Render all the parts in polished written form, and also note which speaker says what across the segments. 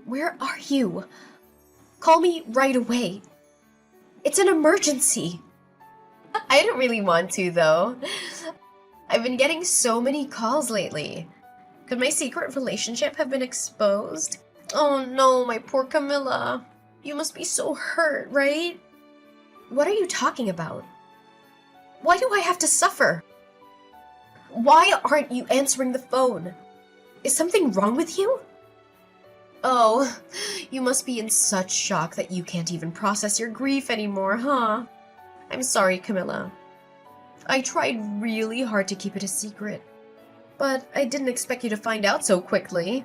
Speaker 1: Where are you? Call me right away. It's an emergency. I don't really want to, though. I've been getting so many calls lately. Could my secret relationship have been exposed? Oh no, my poor Camilla. You must be so hurt, right? What are you talking about? Why do I have to suffer? Why aren't you answering the phone? Is something wrong with you? Oh, you must be in such shock that you can't even process your grief anymore, huh? I'm sorry, Camilla. I tried really hard to keep it a secret, but I didn't expect you to find out so quickly.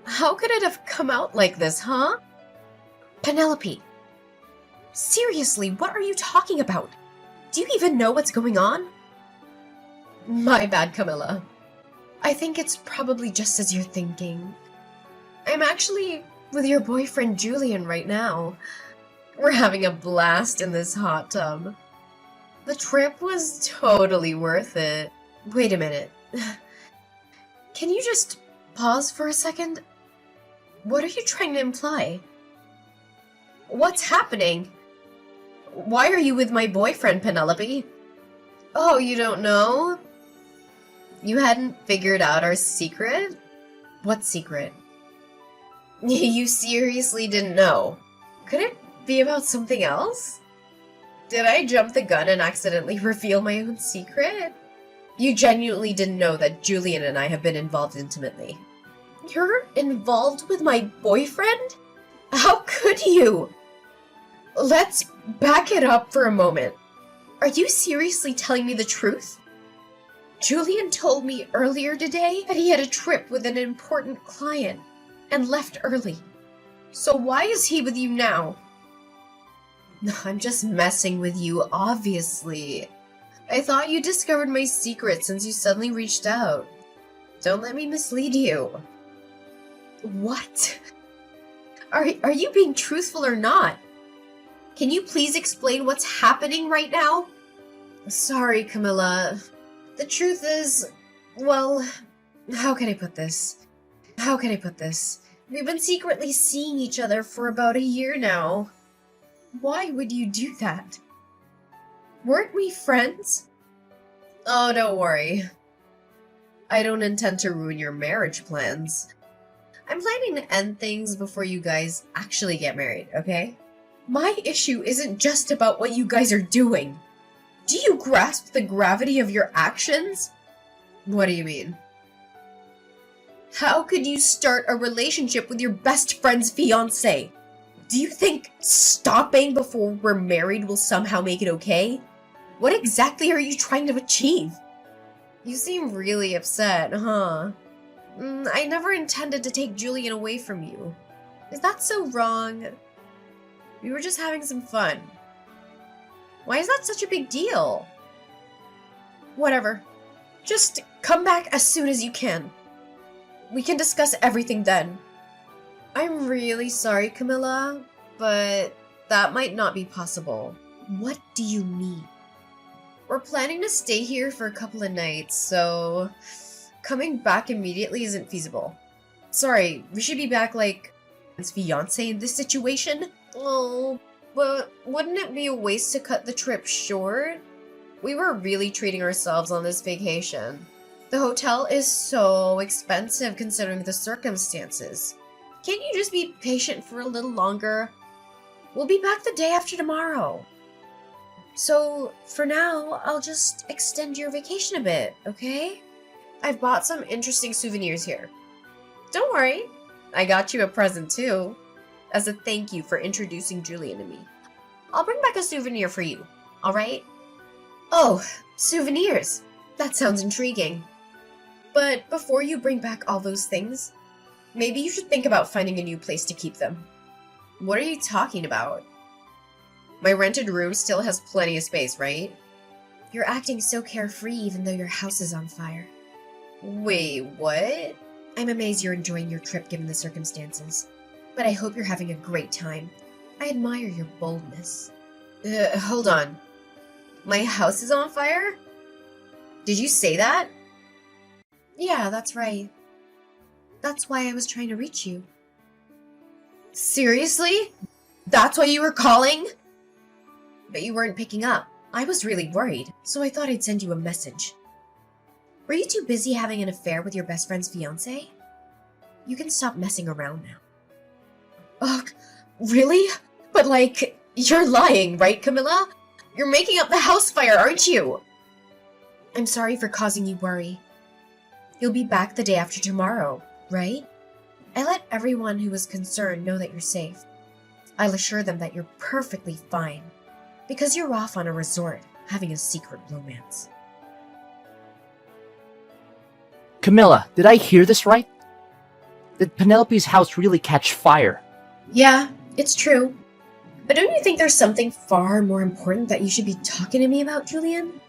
Speaker 1: How could it have come out like this, huh? Penelope, seriously, what are you talking about? Do you even know what's going on? My bad, Camilla. I think it's probably just as you're thinking. I'm actually with your boyfriend Julian right now. We're having a blast in this hot tub. The trip was totally worth it. Wait a minute. Can you just pause for a second? What are you trying to imply? What's happening? Why are you with my boyfriend, Penelope? Oh, you don't know? You hadn't figured out our secret? What secret? You seriously didn't know? Could it be about something else? Did I jump the gun and accidentally reveal my own secret? You genuinely didn't know that Julian and I have been involved intimately. You're involved with my boyfriend? How could you? Let's back it up for a moment. Are you seriously telling me the truth? Julian told me earlier today that he had a trip with an important client and left early. So why is he with you now? I'm just messing with you, obviously. I thought you discovered my secret since you suddenly reached out. Don't let me mislead you. What? Are you being truthful or not? Can you please explain what's happening right now? Sorry, Camilla. The truth is, well, how can I put this? We've been secretly seeing each other for about a year now. Why would you do that? Weren't we friends? Oh, don't worry. I don't intend to ruin your marriage plans. I'm planning to end things before you guys actually get married, okay? My issue isn't just about what you guys are doing. Do you grasp the gravity of your actions? What do you mean? How could you start a relationship with your best friend's fiancé? Do you think stopping before we're married will somehow make it okay? What exactly are you trying to achieve? You seem really upset, huh? I never intended to take Julian away from you. Is that so wrong? We were just having some fun. Why is that such a big deal? Whatever. Just come back as soon as you can. We can discuss everything then. I'm really sorry, Camilla, but that might not be possible. What do you mean? We're planning to stay here for a couple of nights, so coming back immediately isn't feasible. Sorry, we should be back like his fiancé in this situation? Oh, but wouldn't it be a waste to cut the trip short? We were really treating ourselves on this vacation. The hotel is so expensive considering the circumstances. Can't you just be patient for a little longer? We'll be back the day after tomorrow. So, for now, I'll just extend your vacation a bit, okay? I've bought some interesting souvenirs here. Don't worry, I got you a present too, as a thank you for introducing Julian to me. I'll bring back a souvenir for you, alright? Oh, souvenirs! That sounds intriguing. But before you bring back all those things, maybe you should think about finding a new place to keep them. What are you talking about? My rented room still has plenty of space, right? You're acting so carefree even though your house is on fire. Wait, what? I'm amazed you're enjoying your trip given the circumstances. But I hope you're having a great time. I admire your boldness. Hold on. My house is on fire? Did you say that? Yeah, that's right. That's why I was trying to reach you. Seriously? That's why you were calling? But you weren't picking up. I was really worried, so I thought I'd send you a message. Were you too busy having an affair with your best friend's fiancé? You can stop messing around now. Ugh, really? But you're lying, right, Camilla? You're making up the house fire, aren't you? I'm sorry for causing you worry. You'll be back the day after tomorrow, right? I let everyone who was concerned know that you're safe. I'll assure them that you're perfectly fine, because you're off on a resort, having a secret romance.
Speaker 2: Camilla, did I hear this right? Did Penelope's house really catch fire?
Speaker 1: Yeah, it's true. But don't you think there's something far more important that you should be talking to me about, Julian?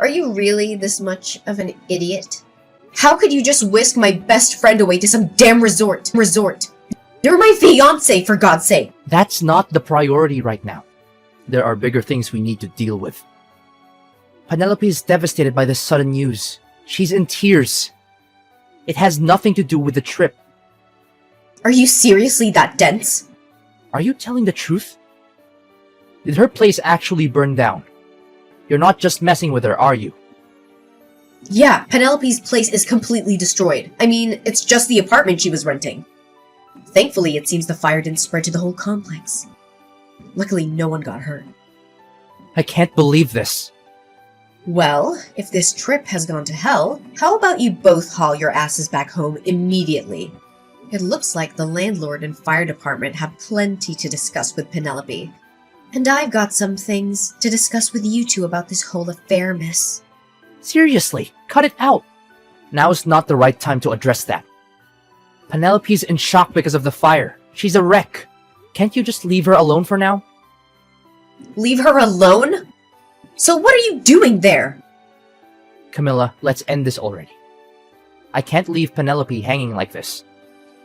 Speaker 1: Are you really this much of an idiot? How could you just whisk my best friend away to some damn resort? You're my fiancé, for God's sake!
Speaker 2: That's not the priority right now. There are bigger things we need to deal with. Penelope is devastated by this sudden news. She's in tears. It has nothing to do with the trip.
Speaker 1: Are you seriously that dense?
Speaker 2: Are you telling the truth? Did her place actually burn down? You're not just messing with her, are you?
Speaker 1: Yeah, Penelope's place is completely destroyed. I mean, it's just the apartment she was renting. Thankfully, it seems the fire didn't spread to the whole complex. Luckily, no one got hurt.
Speaker 2: I can't believe this.
Speaker 1: Well, if this trip has gone to hell, how about you both haul your asses back home immediately? It looks like the landlord and fire department have plenty to discuss with Penelope. And I've got some things to discuss with you two about this whole affair, miss.
Speaker 2: Seriously, cut it out. Now is not the right time to address that. Penelope's in shock because of the fire. She's a wreck. Can't you just leave her alone for now?
Speaker 1: Leave her alone? So what are you doing there?
Speaker 2: Camilla, let's end this already. I can't leave Penelope hanging like this.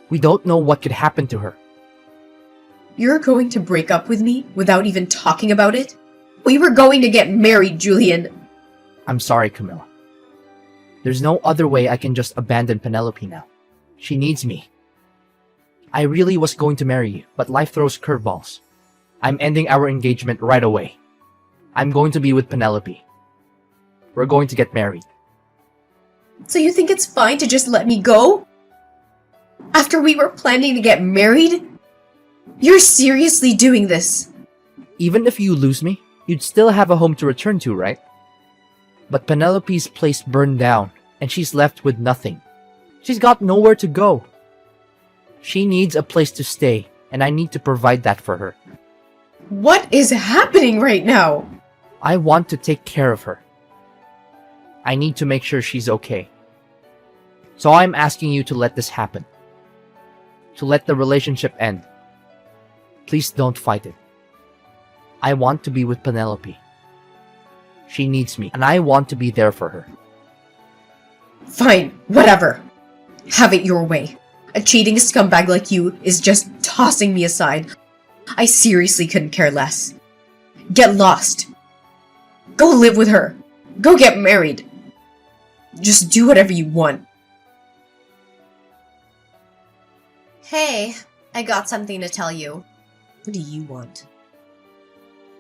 Speaker 2: We don't know what could happen to her.
Speaker 1: You're going to break up with me without even talking about it? We were going to get married, Julian.
Speaker 2: I'm sorry, Camilla. There's no other way I can just abandon Penelope now. She needs me. I really was going to marry you, but life throws curveballs. I'm ending our engagement right away. I'm going to be with Penelope. We're going to get married.
Speaker 1: So you think it's fine to just let me go? After we were planning to get married? You're seriously doing this?
Speaker 2: Even if you lose me, you'd still have a home to return to, right? But Penelope's place burned down, and she's left with nothing. She's got nowhere to go. She needs a place to stay, and I need to provide that for her.
Speaker 1: What is happening right now?
Speaker 2: I want to take care of her. I need to make sure she's okay. So I'm asking you to let this happen. To let the relationship end. Please don't fight it. I want to be with Penelope. She needs me, and I want to be there for her.
Speaker 1: Fine, whatever. Have it your way. A cheating scumbag like you is just tossing me aside. I seriously couldn't care less. Get lost. Go live with her. Go get married. Just do whatever you want. Hey, I got something to tell you. What do you want?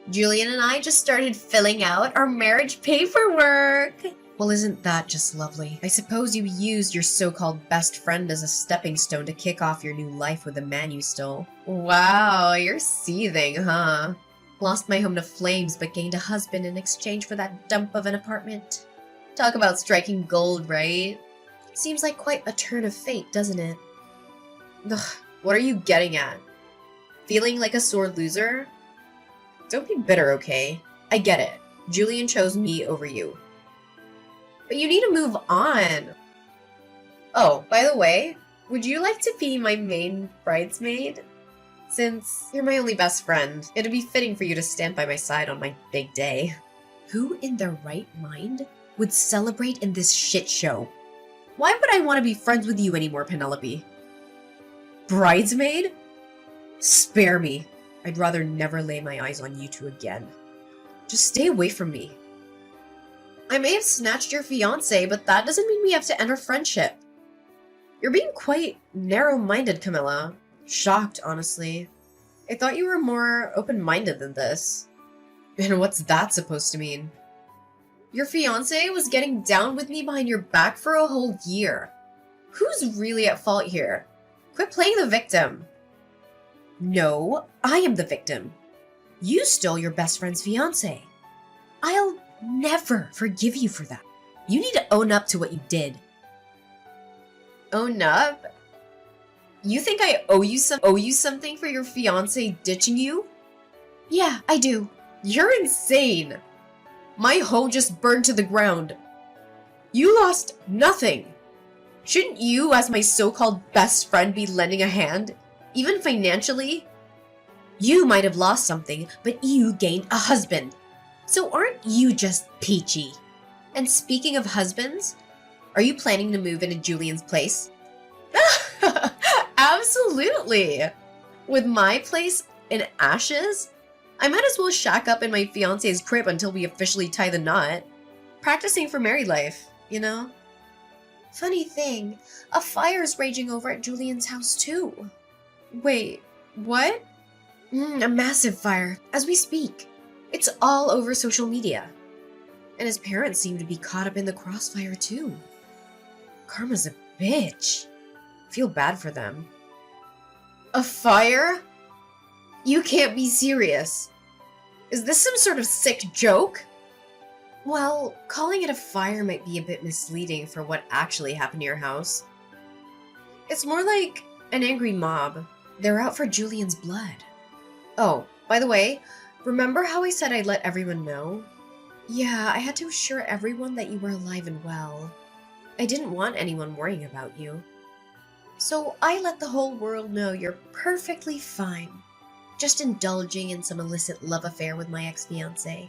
Speaker 1: Julian and I just started filling out our marriage paperwork. Well, isn't that just lovely? I suppose you used your so-called best friend as a stepping stone to kick off your new life with the man you stole. Wow, you're seething, huh? Lost my home to flames but gained a husband in exchange for that dump of an apartment. Talk about striking gold, right? Seems like quite a turn of fate, doesn't it? Ugh, what are you getting at? Feeling like a sore loser? Don't be bitter, okay? I get it. Julian chose me over you. But you need to move on. Oh, by the way, would you like to be my main bridesmaid? Since you're my only best friend, it'd be fitting for you to stand by my side on my big day. Who in their right mind would celebrate in this shit show? Why would I want to be friends with you anymore, Penelope? Bridesmaid? Spare me. I'd rather never lay my eyes on you two again. Just stay away from me. I may have snatched your fiance, but that doesn't mean we have to end our friendship. You're being quite narrow-minded, Camilla. Shocked, honestly. I thought you were more open-minded than this. And what's that supposed to mean? Your fiance was getting down with me behind your back for a whole year. Who's really at fault here? Quit playing the victim. No, I am the victim. You stole your best friend's fiance. I'll never forgive you for that. You need to own up to what you did. Own up? You think I owe you something for your fiance ditching you? Yeah, I do. You're insane. My home just burned to the ground. You lost nothing. Shouldn't you, as my so-called best friend, be lending a hand? Even financially? You might have lost something, but you gained a husband. So aren't you just peachy? And speaking of husbands, are you planning to move into Julian's place? Absolutely! With my place in ashes, I might as well shack up in my fiance's crib until we officially tie the knot. Practicing for married life, you know? Funny thing, a fire's raging over at Julian's house too. Wait, what? A massive fire, as we speak. It's all over social media. And his parents seem to be caught up in the crossfire too. Karma's a bitch. Feel bad for them. A fire? You can't be serious. Is this some sort of sick joke? Well, calling it a fire might be a bit misleading for what actually happened to your house. It's more like an angry mob. They're out for Julian's blood. Oh, by the way, remember how I said I'd let everyone know? Yeah, I had to assure everyone that you were alive and well. I didn't want anyone worrying about you. So I let the whole world know you're perfectly fine. Just indulging in some illicit love affair with my ex-fiancé.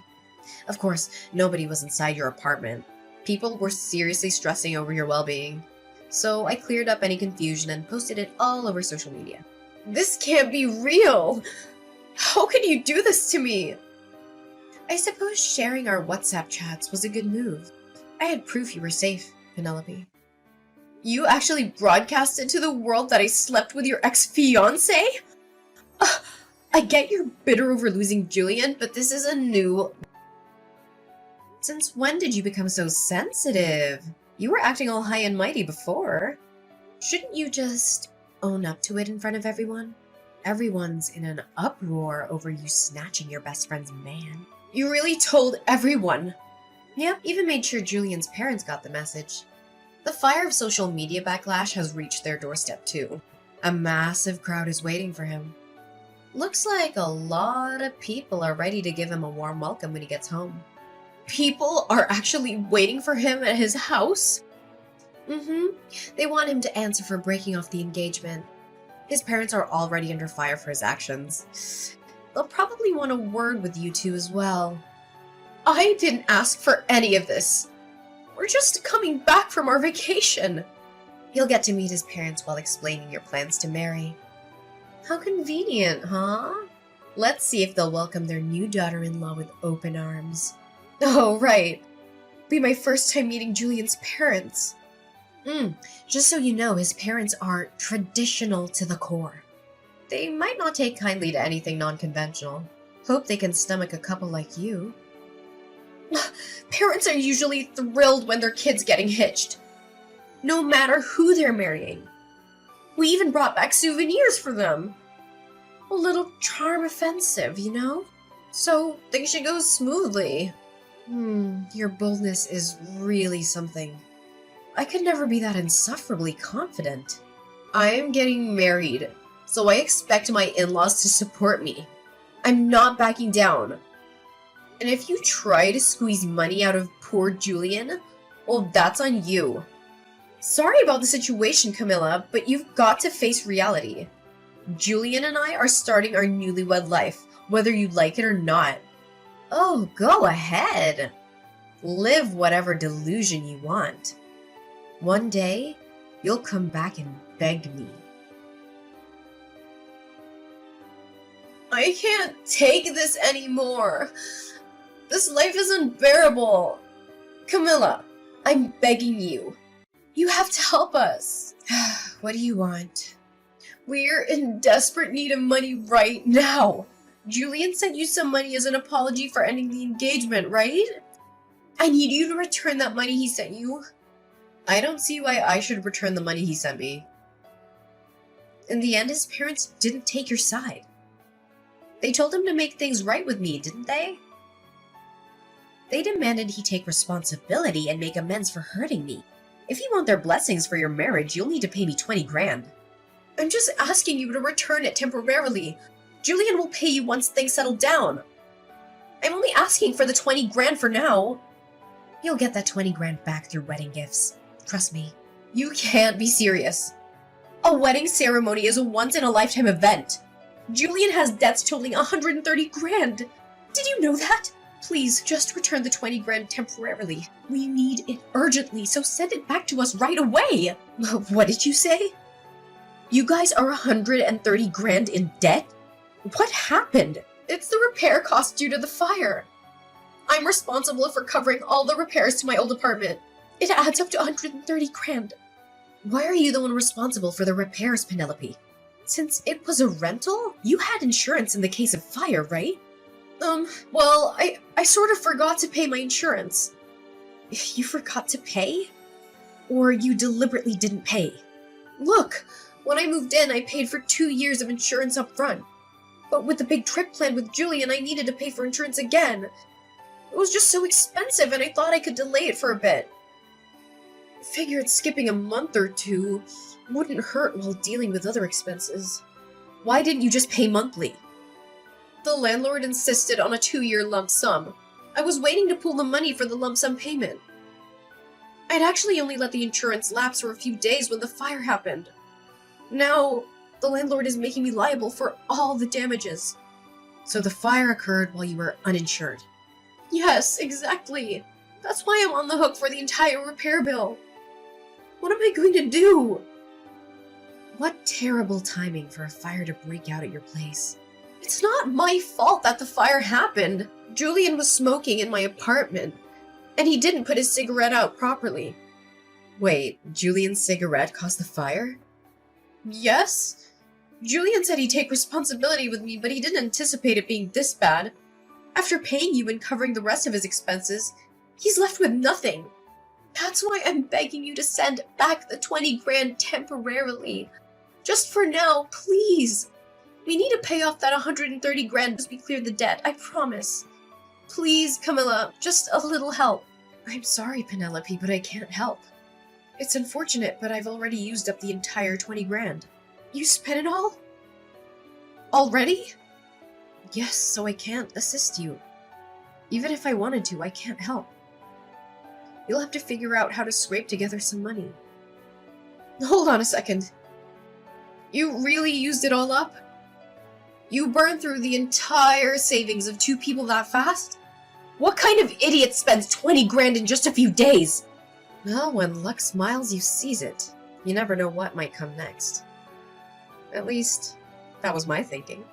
Speaker 1: Of course, nobody was inside your apartment. People were seriously stressing over your well-being. So I cleared up any confusion and posted it all over social media. This can't be real! How could you do this to me? I suppose sharing our WhatsApp chats was a good move. I had proof you were safe, Penelope. You actually broadcasted to the world that I slept with your ex-fiancé? I get you're bitter over losing Julian, but this is a new... Since when did you become so sensitive? You were acting all high and mighty before. Shouldn't you just own up to it in front of everyone? Everyone's in an uproar over you snatching your best friend's man. You really told everyone? Yep, even made sure Julian's parents got the message. The fire of social media backlash has reached their doorstep too. A massive crowd is waiting for him. Looks like a lot of people are ready to give him a warm welcome when he gets home. People are actually waiting for him at his house? They want him to answer for breaking off the engagement. His parents are already under fire for his actions. They'll probably want a word with you two as well. I didn't ask for any of this. We're just coming back from our vacation. He'll get to meet his parents while explaining your plans to marry. How convenient, huh? Let's see if they'll welcome their new daughter-in-law with open arms. Oh, right. Be my first time meeting Julian's parents. Just so you know, his parents are traditional to the core. They might not take kindly to anything non-conventional. Hope they can stomach a couple like you. Parents are usually thrilled when their kid's getting hitched. No matter who they're marrying. We even brought back souvenirs for them. A little charm offensive, you know? So things should go smoothly. Your boldness is really something. I could never be that insufferably confident. I am getting married, so I expect my in-laws to support me. I'm not backing down. And if you try to squeeze money out of poor Julian, well, that's on you. Sorry about the situation, Camilla, but you've got to face reality. Julian and I are starting our newlywed life, whether you like it or not. Oh, go ahead. Live whatever delusion you want. One day, you'll come back and beg me. I can't take this anymore. This life is unbearable. Camilla, I'm begging you. You have to help us. What do you want? We're in desperate need of money right now. Julian sent you some money as an apology for ending the engagement, right? I need you to return that money he sent you. I don't see why I should return the money he sent me. In the end, his parents didn't take your side. They told him to make things right with me, didn't they? They demanded he take responsibility and make amends for hurting me. If you want their blessings for your marriage, you'll need to pay me 20 grand. I'm just asking you to return it temporarily. Julian will pay you once things settle down. I'm only asking for the 20 grand for now. You'll get that 20 grand back through wedding gifts. Trust me. You can't be serious. A wedding ceremony is a once-in-a-lifetime event. Julian has debts totaling 130 grand. Did you know that? Please, just return the 20 grand temporarily. We need it urgently, so send it back to us right away. What did you say? You guys are 130 grand in debt? What happened? It's the repair cost due to the fire. I'm responsible for covering all the repairs to my old apartment. It adds up to 130 grand. Why are you the one responsible for the repairs, Penelope? Since it was a rental, you had insurance in the case of fire, right? Well, I sort of forgot to pay my insurance. You forgot to pay? Or you deliberately didn't pay? Look, when I moved in, I paid for 2 years of insurance up front. But with the big trip planned with Julian, I needed to pay for insurance again. It was just so expensive, and I thought I could delay it for a bit. Figured skipping a month or two wouldn't hurt while dealing with other expenses. Why didn't you just pay monthly? The landlord insisted on a 2-year lump sum. I was waiting to pull the money for the lump sum payment. I'd actually only let the insurance lapse for a few days when the fire happened. Now, the landlord is making me liable for all the damages. So the fire occurred while you were uninsured. Yes, exactly. That's why I'm on the hook for the entire repair bill. What am I going to do? What terrible timing for a fire to break out at your place. It's not my fault that the fire happened. Julian was smoking in my apartment, and he didn't put his cigarette out properly. Wait, Julian's cigarette caused the fire? Yes. Julian said he'd take responsibility with me, but he didn't anticipate it being this bad. After paying you and covering the rest of his expenses, he's left with nothing. That's why I'm begging you to send back the 20 grand temporarily. Just for now, please. We need to pay off that 130 grand as we clear the debt, I promise. Please, Camilla, just a little help. I'm sorry, Penelope, but I can't help. It's unfortunate, but I've already used up the entire 20 grand. You spent it all? Already? Yes, so I can't assist you. Even if I wanted to, I can't help. You'll have to figure out how to scrape together some money. Hold on a second. You really used it all up? You burned through the entire savings of 2 people that fast? What kind of idiot spends 20 grand in just a few days? Well, when luck smiles, you seize it. You never know what might come next. At least, that was my thinking.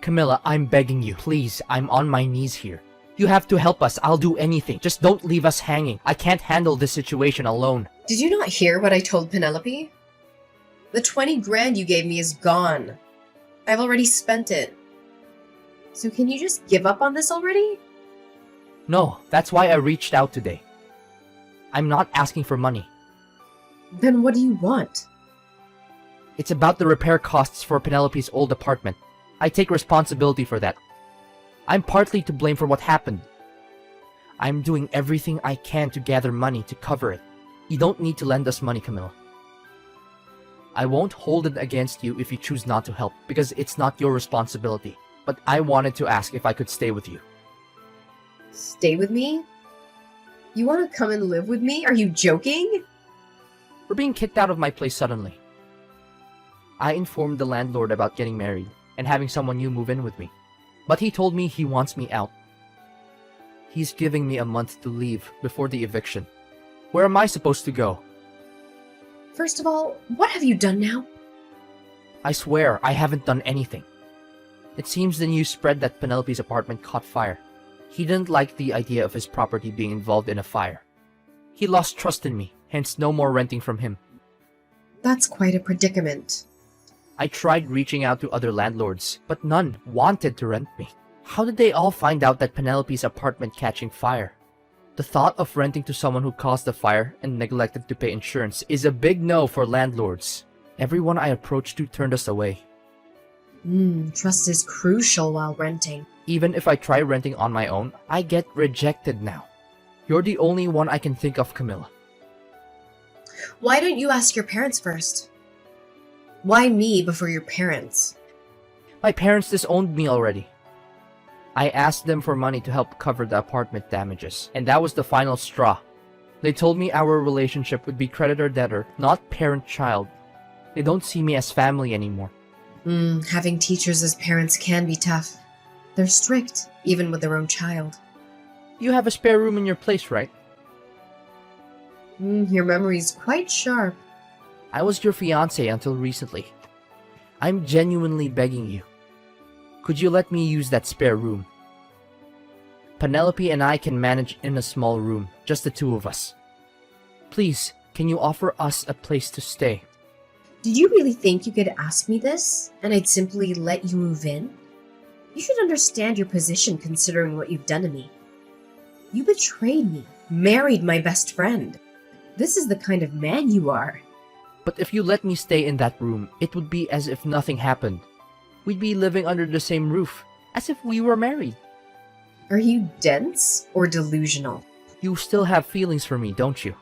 Speaker 2: Camilla, I'm begging you. Please, I'm on my knees here. You have to help us. I'll do anything. Just don't leave us hanging. I can't handle this situation alone.
Speaker 1: Did you not hear what I told Penelope? The 20 grand you gave me is gone. I've already spent it. So can you just give up on this already?
Speaker 2: No, that's why I reached out today. I'm not asking for money.
Speaker 1: Then what do you want?
Speaker 2: It's about the repair costs for Penelope's old apartment. I take responsibility for that. I'm partly to blame for what happened. I'm doing everything I can to gather money to cover it. You don't need to lend us money, Camilla. I won't hold it against you if you choose not to help, because it's not your responsibility. But I wanted to ask if I could stay with you.
Speaker 1: Stay with me? You want to come and live with me? Are you joking?
Speaker 2: We're being kicked out of my place suddenly. I informed the landlord about getting married and having someone new move in with me. But he told me he wants me out. He's giving me a month to leave before the eviction. Where am I supposed to go?
Speaker 1: First of all, what have you done now?
Speaker 2: I swear, I haven't done anything. It seems the news spread that Penelope's apartment caught fire. He didn't like the idea of his property being involved in a fire. He lost trust in me, hence no more renting from him.
Speaker 1: That's quite a predicament.
Speaker 2: I tried reaching out to other landlords, but none wanted to rent me. How did they all find out that Penelope's apartment catching fire? The thought of renting to someone who caused the fire and neglected to pay insurance is a big no for landlords. Everyone I approached to turned us away.
Speaker 1: Trust is crucial while renting.
Speaker 2: Even if I try renting on my own, I get rejected now. You're the only one I can think of, Camilla.
Speaker 1: Why don't you ask your parents first? Why me before your parents?
Speaker 2: My parents disowned me already. I asked them for money to help cover the apartment damages, and that was the final straw. They told me our relationship would be creditor-debtor, not parent-child. They don't see me as family anymore.
Speaker 1: Having teachers as parents can be tough. They're strict, even with their own child.
Speaker 2: You have a spare room in your place, right?
Speaker 1: Your memory's quite sharp.
Speaker 2: I was your fiancé until recently. I'm genuinely begging you. Could you let me use that spare room? Penelope and I can manage in a small room, just the two of us. Please, can you offer us a place to stay?
Speaker 1: Did you really think you could ask me this, and I'd simply let you move in? You should understand your position considering what you've done to me. You betrayed me, married my best friend. This is the kind of man you are.
Speaker 2: But if you let me stay in that room, it would be as if nothing happened. We'd be living under the same roof, as if we were married.
Speaker 1: Are you dense or delusional?
Speaker 2: You still have feelings for me, don't you?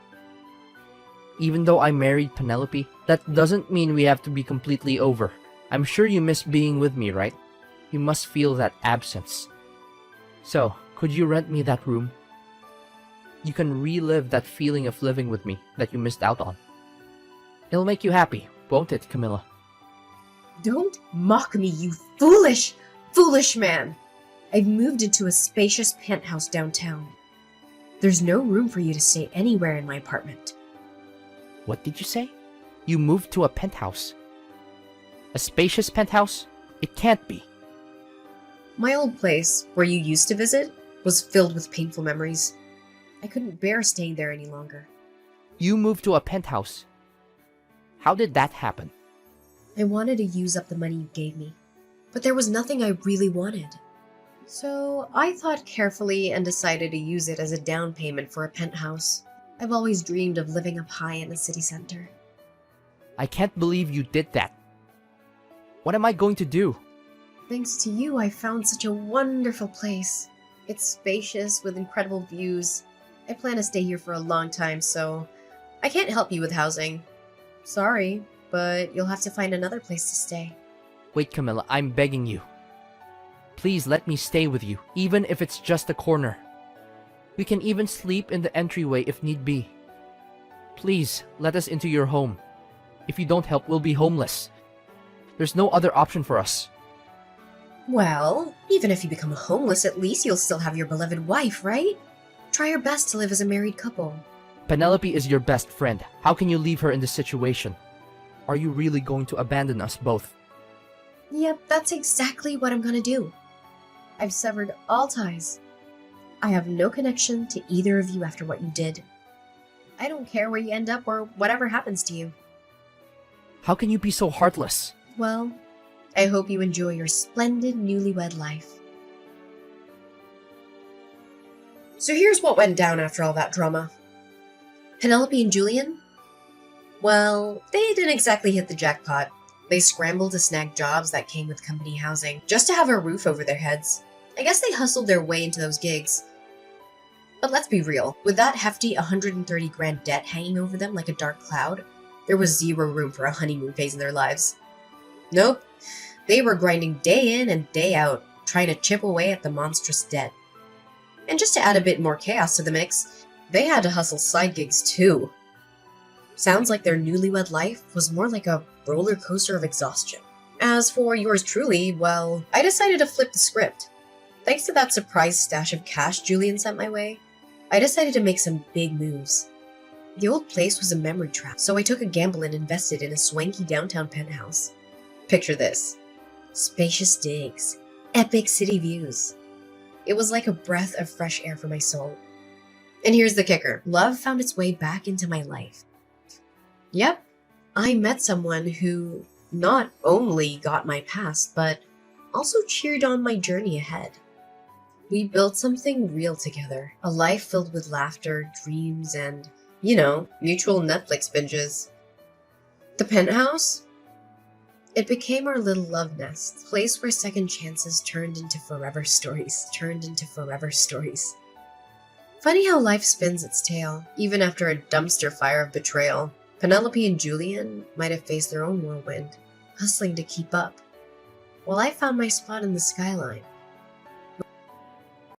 Speaker 2: Even though I married Penelope, that doesn't mean we have to be completely over. I'm sure you miss being with me, right? You must feel that absence. So, could you rent me that room? You can relive that feeling of living with me that you missed out on. It'll make you happy, won't it, Camilla?
Speaker 1: Don't mock me, you foolish, foolish man. I've moved into a spacious penthouse downtown. There's no room for you to stay anywhere in my apartment.
Speaker 2: What did you say? You moved to a penthouse. A spacious penthouse? It can't be.
Speaker 1: My old place, where you used to visit, was filled with painful memories. I couldn't bear staying there any longer.
Speaker 2: You moved to a penthouse. How did that happen?
Speaker 1: I wanted to use up the money you gave me, but there was nothing I really wanted. So I thought carefully and decided to use it as a down payment for a penthouse. I've always dreamed of living up high in the city center.
Speaker 2: I can't believe you did that. What am I going to do?
Speaker 1: Thanks to you, I found such a wonderful place. It's spacious with incredible views. I plan to stay here for a long time, so I can't help you with housing. Sorry, but you'll have to find another place to stay.
Speaker 2: Wait, Camilla, I'm begging you. Please let me stay with you, even if it's just a corner. We can even sleep in the entryway if need be. Please, let us into your home. If you don't help, we'll be homeless. There's no other option for us.
Speaker 1: Well, even if you become homeless, at least you'll still have your beloved wife, right? Try your best to live as a married couple.
Speaker 2: Penelope is your best friend. How can you leave her in this situation? Are you really going to abandon us both?
Speaker 1: Yep, that's exactly what I'm gonna do. I've severed all ties. I have no connection to either of you after what you did. I don't care where you end up or whatever happens to you.
Speaker 2: How can you be so heartless?
Speaker 1: Well, I hope you enjoy your splendid newlywed life. So here's what went down after all that drama. Penelope and Julian? Well, they didn't exactly hit the jackpot. They scrambled to snag jobs that came with company housing, just to have a roof over their heads. I guess they hustled their way into those gigs. But let's be real, with that hefty 130 grand debt hanging over them like a dark cloud, there was zero room for a honeymoon phase in their lives. Nope, they were grinding day in and day out, trying to chip away at the monstrous debt. And just to add a bit more chaos to the mix, they had to hustle side gigs too. Sounds like their newlywed life was more like a roller coaster of exhaustion. As for yours truly, well, I decided to flip the script. Thanks to that surprise stash of cash Julian sent my way, I decided to make some big moves. The old place was a memory trap, so I took a gamble and invested in a swanky downtown penthouse. Picture this. Spacious digs, epic city views. It was like a breath of fresh air for my soul. And here's the kicker. Love found its way back into my life. Yep, I met someone who not only got my past, but also cheered on my journey ahead. We built something real together, a life filled with laughter, dreams, and, mutual Netflix binges. The penthouse? It became our little love nest, a place where second chances turned into forever stories. Funny how life spins its tale, even after a dumpster fire of betrayal. Penelope and Julian might have faced their own whirlwind, hustling to keep up, while I found my spot in the skyline,